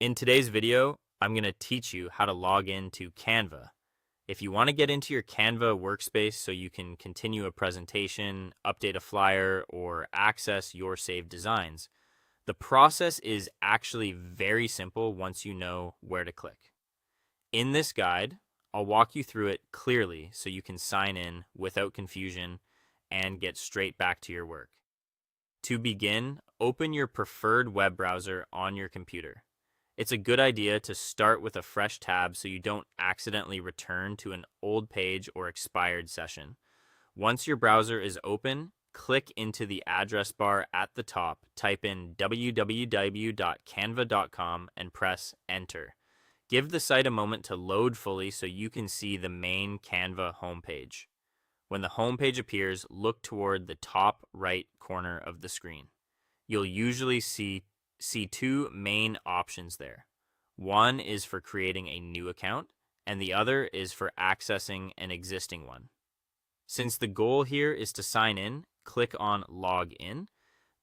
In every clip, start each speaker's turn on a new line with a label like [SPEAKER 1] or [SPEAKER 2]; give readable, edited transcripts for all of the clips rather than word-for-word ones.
[SPEAKER 1] In today's video, I'm going to teach you how to log into Canva. If you want to get into your Canva workspace so you can continue a presentation, update a flyer, or access your saved designs, the process is actually very simple once you know where to click. In this guide, I'll walk you through it clearly so you can sign in without confusion and get straight back to your work. To begin, open your preferred web browser on your computer. It's a good idea to start with a fresh tab so you don't accidentally return to an old page or expired session. Once your browser is open, click into the address bar at the top, type in www.canva.com and press enter. Give the site a moment to load fully so you can see the main Canva homepage. When the homepage appears, look toward the top right corner of the screen. You'll usually see two main options there. One is for creating a new account, and the other is for accessing an existing one. Since the goal here is to sign in, click on Log In.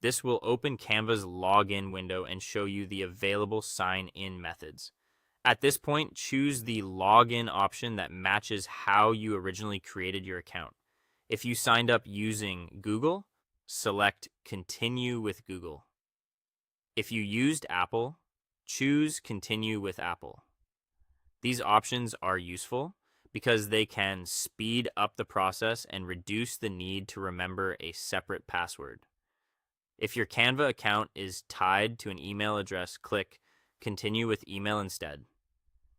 [SPEAKER 1] This will open Canva's login window and show you the available sign-in methods. At this point, choose the login option that matches how you originally created your account. If you signed up using Google, select Continue with Google. If you used Apple, choose Continue with Apple. These options are useful because they can speed up the process and reduce the need to remember a separate password. If your Canva account is tied to an email address, click Continue with Email instead.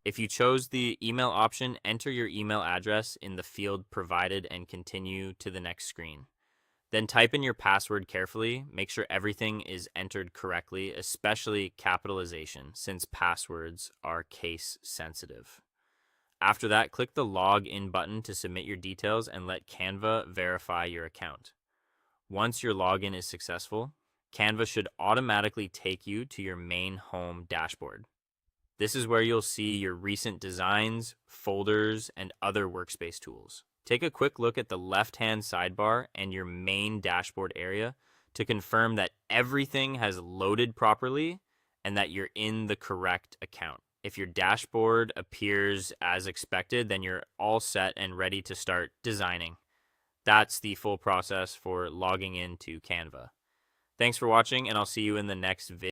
[SPEAKER 1] If you chose the email option, enter your email address in the field provided and continue to the next screen. Then type in your password carefully. Make sure everything is entered correctly, especially capitalization, since passwords are case sensitive. After that, click the Login button to submit your details and let Canva verify your account. Once your login is successful, Canva should automatically take you to your main home dashboard. This is where you'll see your recent designs, folders, and other workspace tools. Take a quick look at the left-hand sidebar and your main dashboard area to confirm that everything has loaded properly and that you're in the correct account. If your dashboard appears as expected, then you're all set and ready to start designing. That's the full process for logging into Canva. Thanks for watching, and I'll see you in the next video.